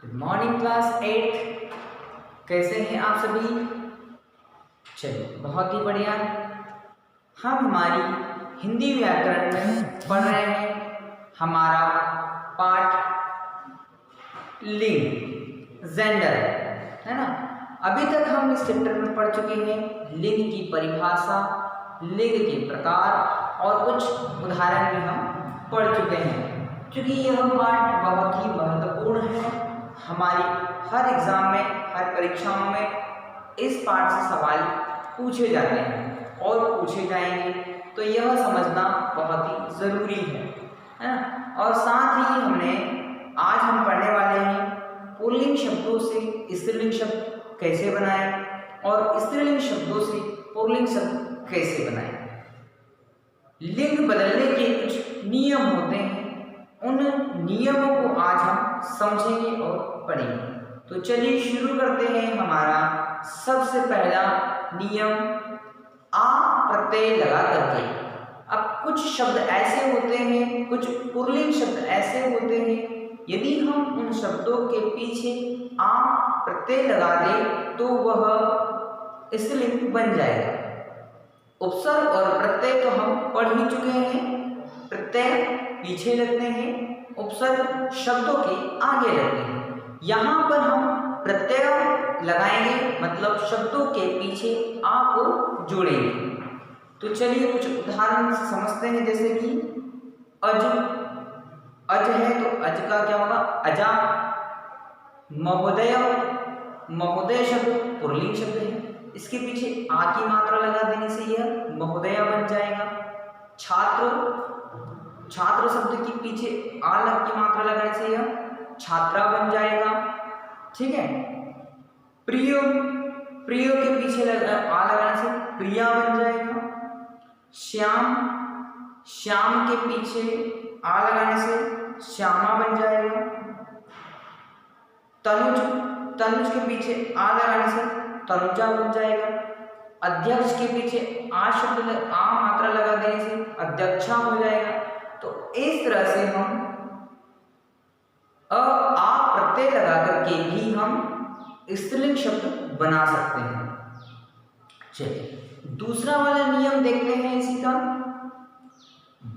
Good morning class 8। कैसे हैं आप सभी? चलिए, बहुत ही बढ़िया। हम हमारी हिंदी व्याकरण में पढ़ रहे हैं हमारा पाठ लिंग, जेंडर, है ना। अभी तक हम इस चैप्टर में पढ़ चुके हैं लिंग की परिभाषा, लिंग के प्रकार और कुछ उदाहरण भी हम पढ़ चुके हैं। क्योंकि यह पाठ बहुत ही महत्वपूर्ण है, हमारी हर एग्जाम में, हर परीक्षाओं में इस पाठ से सवाल पूछे जाते हैं और पूछे जाएंगे, तो यह समझना बहुत ही ज़रूरी है ना। और साथ ही आज हम पढ़ने वाले हैं पुल्लिंग शब्दों से स्त्रीलिंग शब्द कैसे बनाएं और स्त्रीलिंग शब्दों से पुल्लिंग शब्द कैसे बनाएं। लिंग बदलने के कुछ नियम होते हैं, उन नियमों को आज हम समझेंगे और पढ़ेंगे। तो चलिए शुरू करते हैं। हमारा सबसे पहला नियम आ प्रत्यय लगा करके। अब कुछ शब्द ऐसे होते हैं, कुछ पुल्लिंग शब्द ऐसे होते हैं, यदि हम उन शब्दों के पीछे आ प्रत्यय लगा दें तो वह स्त्रीलिंग बन जाएगा। उपसर्ग और प्रत्यय तो हम पढ़ ही चुके हैं। प्रत्यय पीछे लगते हैं, उपसर्ग शब्दों के आगे लगते हैं। यहाँ पर हम प्रत्यय लगाएंगे, मतलब शब्दों के पीछे आ को जोड़ेंगे। तो चलिए कुछ उदाहरण से समझते हैं। जैसे कि अज, अज है तो अज का क्या होगा? अजा। महोदय, महोदय शब्द पुल्लिंग शब्द है, इसके पीछे आ की मात्रा लगा देने से यह महोदया बन जाएगा। छात्र, छात्र शब्द के पीछे आ लग की मात्रा लगाने से यह छात्रा बन जाएगा। ठीक है। प्रिय, प्रिय के पीछे आ लगाने से प्रिया बन जाएगा। श्याम, श्याम के पीछे आ लगाने से श्यामा बन जाएगा। तनुज, तनुज के पीछे आ लगाने से तनुजा बन जाएगा। अध्यक्ष के पीछे आ शब्द आ मात्रा लगा देने से अध्यक्षा हो जाएगा। तो इस तरह से हम आ प्रत्यय लगा करके भी हम स्त्रीलिंग शब्द बना सकते हैं। चलिए दूसरा वाला नियम देखते हैं इसी का।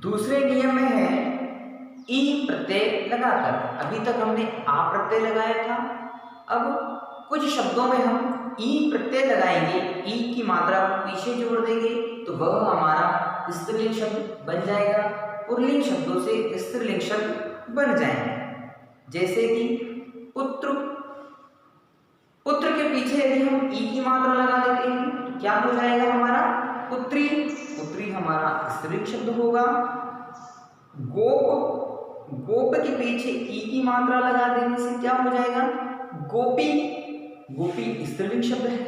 दूसरे नियम में है ई प्रत्यय लगाकर। अभी तक हमने आ प्रत्यय लगाया था, अब कुछ शब्दों में हम ई प्रत्यय लगाएंगे, ई की मात्रा को पीछे जोड़ देंगे तो वह हमारा स्त्रीलिंग शब्द बन जाएगा। पुल्लिंग शब्दों से स्त्रीलिंग शब्द बन जाएंगे। जैसे कि पुत्र, पुत्र के पीछे यदि हम ई की मात्रा लगा देते हैं तो क्या हो जाएगा हमारा? पुत्री, पुत्री हमारा स्त्रीलिंग शब्द होगा। गोप, गोप के पीछे ई की मात्रा लगा देने से क्या हो जाएगा? गोपी, गोपी स्त्रीलिंग शब्द है।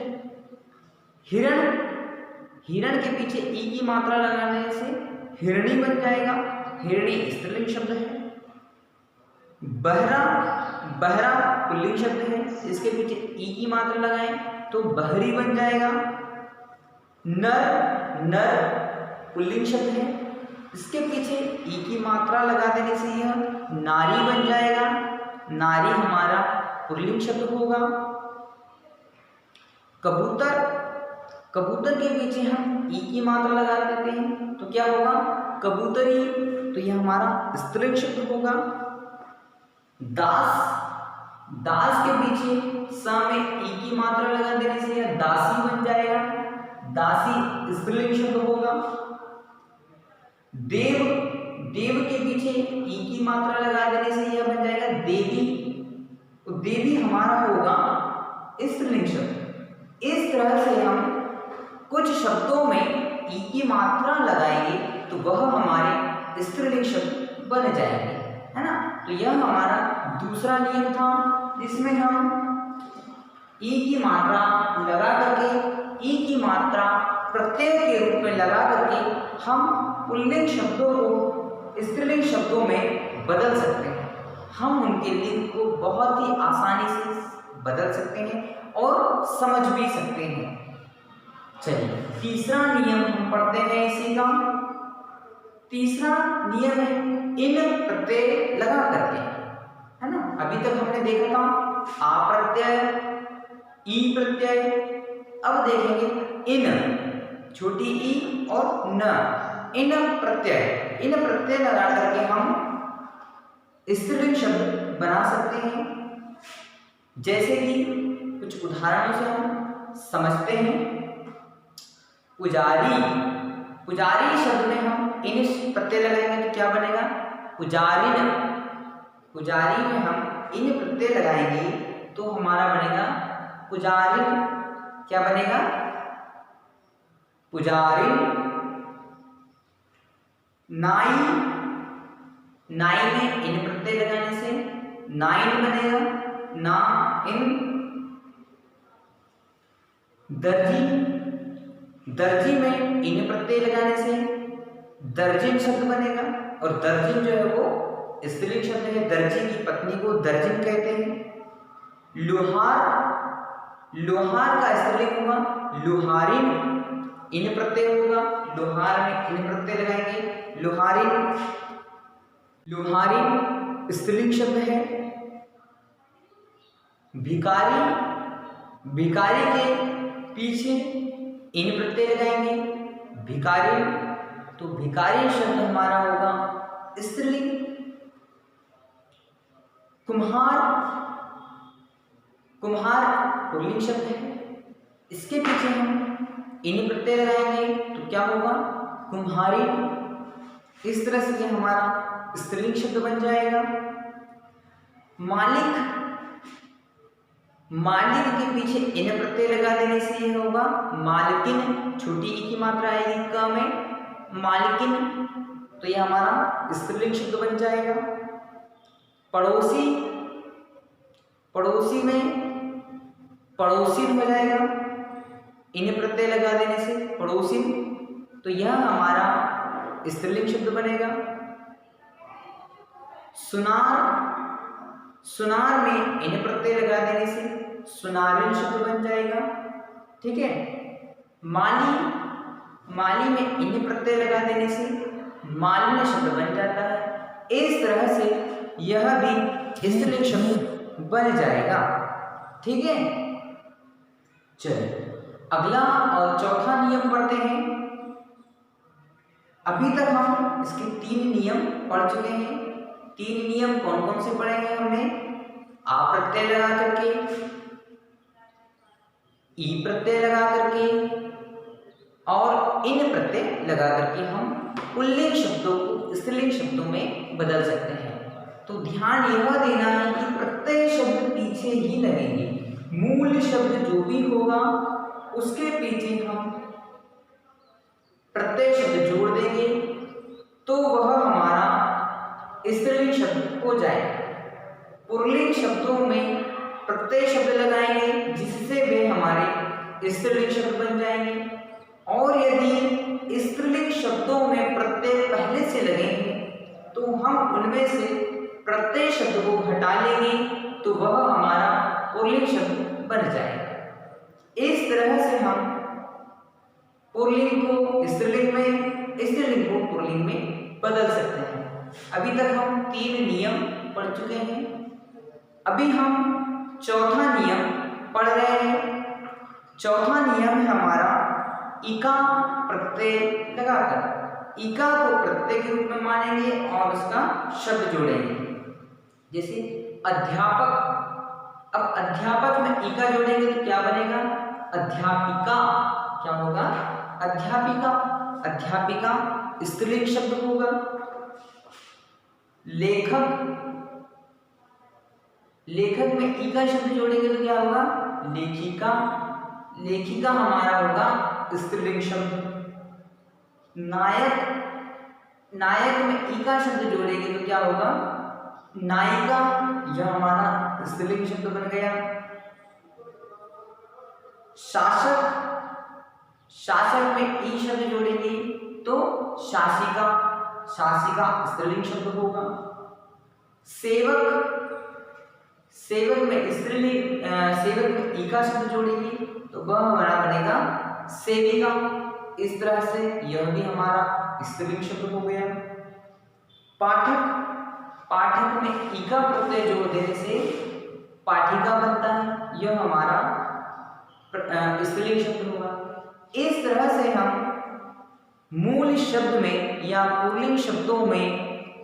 हिरण, हिरण के पीछे ई की मात्रा लगाने से हिरणी बन जाएगा, हिरणी स्त्रीलिंग शब्द है। बहरा, बहरा पुल्लिंग शब्द है, इसके पीछे ई की मात्रा लगाएं तो बहरी बन जाएगा। नर, नर पुल्लिंग शब्द है, इसके पीछे ई की मात्रा लगा देने से यह नारी बन जाएगा, नारी हमारा पुल्लिंग शब्द होगा। कबूतर, कबूतर के पीछे हम ई की मात्रा लगा देते हैं तो क्या होगा? कबूतरी, तो यह हमारा स्त्रीलिंग शब्द होगा। दास, दास के पीछे सा में ई की मात्रा लगा देने से यह दासी बन जाएगा, दासी स्त्रीलिंग शब्द होगा। देव, देव के पीछे ई की मात्रा लगा देने से यह बन जाएगा देवी, तो देवी हमारा होगा स्त्रीलिंग शब्द। इस तरह से हम कुछ शब्दों में ई की मात्रा लगाएंगे तो वह हमारे स्त्रीलिंग शब्द बन जाएंगे, है ना। तो यह हमारा दूसरा नियम था, जिसमें हम ई की मात्रा लगा करके, ई की मात्रा प्रत्यय के रूप में लगा करके हम पुल्लिंग शब्दों को स्त्रीलिंग शब्दों में बदल सकते हैं। हम उनके लिंग को बहुत ही आसानी से बदल सकते हैं और समझ भी सकते हैं। चलिए तीसरा नियम हम पढ़ते हैं इसी का। तीसरा नियम है इन प्रत्यय लगा करके, है ना। अभी तक हमने देखा था आ प्रत्यय, ई प्रत्यय। अब देखेंगे इन, छोटी ई और न, इन प्रत्यय लगा करके हम स्त्रीलिंग शब्द बना सकते हैं। जैसे कि कुछ उदाहरणों से हम समझते हैं। पुजारी, पुजारी शब्द में हम इन प्रत्यय लगाएंगे तो क्या बनेगा? पुजारिन। पुजारी में हम इन प्रत्यय लगाएंगे तो हमारा बनेगा पुजारिन। क्या बनेगा? पुजारिन। नाई, नाई में इन प्रत्यय लगाने से नाइन बनेगा, ना इन। दर्जी, दर्जी में इन प्रत्यय लगाने से दर्जिन शब्द बनेगा, और दर्जिन जो है वो स्त्रीलिंग शब्द है। दर्जी की पत्नी को दर्जिन कहते हैं। लोहार, लोहार का स्त्रीलिंग होगा लोहारिन, इन प्रत्यय होगा। लोहार में इन प्रत्यय लगाएंगे लोहारिन। लोहारिन स्त्रीलिंग शब्द है। भिखारी, भिखारी के पीछे इन प्रत्यय लगाएंगे भिखारी, तो भिखारी शब्द हमारा होगा स्त्रीलिंग। कुम्हार, कुम्हार पुल्लिंग शब्द है, इसके पीछे हम इन प्रत्यय लगाएंगे तो क्या होगा? कुम्हारी। इस तरह से हमारा स्त्रीलिंग शब्द बन जाएगा। मालिक, मालिक के पीछे इन प्रत्यय लगा देने से यह होगा मालकिन, छोटी ई की मात्रा आएगी क में, मालकिन, तो यह हमारा स्त्रीलिंग शब्द बन जाएगा। पड़ोसी, पड़ोसी में पड़ोसिन हो जाएगा इन प्रत्यय लगा देने से पड़ोसिन, तो यह हमारा स्त्रीलिंग शब्द बनेगा। सुनार, सुनार में इन प्रत्यय लगा देने से सुनारिन शब्द बन जाएगा। ठीक है। माली, माली में इन प्रत्यय लगा देने से मालिन्य शब्द बन जाता है। इस तरह से यह भी स्त्रीलिंग शब्द बन जाएगा। ठीक है। चलिए अगला और चौथा नियम पढ़ते हैं। अभी तक हम इसके 3 नियम पढ़ चुके हैं। 3 नियम कौन कौन से पढ़े हैं हमने? आ प्रत्यय लगा करके, ई प्रत्यय लगा करके और इन प्रत्यय लगा करके हम पुल्लिंग शब्दों को स्त्रीलिंग शब्दों में बदल सकते हैं। तो ध्यान यह देना है कि प्रत्यय शब्द पीछे ही लगेंगे। मूल शब्द जो भी होगा उसके पीछे हम प्रत्यय शब्द जोड़ देंगे तो वह हमारा स्त्रीलिंग शब्द हो जाएगा। पुल्लिंग शब्दों में प्रत्यय शब्द लगाएंगे जिससे वे हमारे स्त्रीलिंग शब्द बन जाएंगे, और यदि स्त्रीलिंग शब्दों में प्रत्यय पहले से लगेंगे तो हम उनमें से प्रत्यय शब्द को हटा लेंगे तो वह हमारा पुल्लिंग शब्द बन जाएगा। इस तरह से हम पुल्लिंग को स्त्रीलिंग में, स्त्रीलिंग को पुल्लिंग में बदल सकते हैं। अभी तक हम 3 नियम पढ़ चुके हैं। अभी हम चौथा नियम पढ़ रहे हैं। चौथा नियम है हमारा इका प्रत्यय लगाकर। इका को प्रत्यय के रूप में मानेंगे और उसका शब्द जोड़ेंगे। जैसे अध्यापक, अब अध्यापक में इका जोड़ेंगे तो क्या बनेगा? अध्यापिका। क्या होगा? अध्यापिका। अध्यापिका स्त्रीलिंग शब्द होगा। लेखक, लेखक में इका शब्द जोड़ेंगे तो क्या होगा? लेखिका। लेखिका हमारा होगा स्त्रीलिंग शब्द। नायक, नायक में इका शब्द जोड़ेंगे तो क्या होगा? नायिका। यह हमारा स्त्रीलिंग शब्द बन गया। शासक, शासक में ई शब्द जोड़ेंगे तो शासिका। शासिका स्त्रीलिंग शब्द होगा। सेवक, सेवक में स्त्रीलिंग, सेवक में इका शब्द जोड़ेंगे तो वह हमारा बनेगा सेविका। इस तरह से यह भी हमारा स्त्रीलिंग शब्द हो गया। पाठक, पाठक में इका प्रत्यय जोड़ देने से पाठिका बनता है, यह हमारा स्त्रीलिंग शब्द होगा। इस तरह से हम मूल शब्द में या पुल्लिंग शब्दों में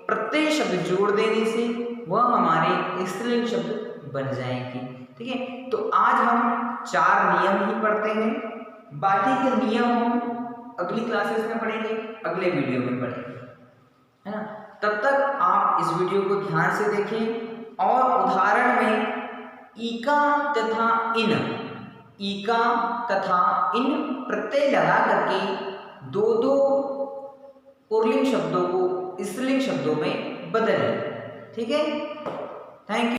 प्रत्यय शब्द जोड़ देने से वह हमारे स्त्रीलिंग शब्द बन जाएंगे। ठीक है, तो आज हम 4 नियम ही पढ़ते हैं, बाकी के नियम हम अगली क्लासेस में पढ़ेंगे, अगले वीडियो में पढ़ेंगे, है ना। तब तक आप इस वीडियो को ध्यान से देखें और उदाहरण में इका तथा इन प्रत्यय लगा करके दो पुल्लिंग शब्दों को स्त्रीलिंग शब्दों में बदलें। ठीक है, थैंक यू।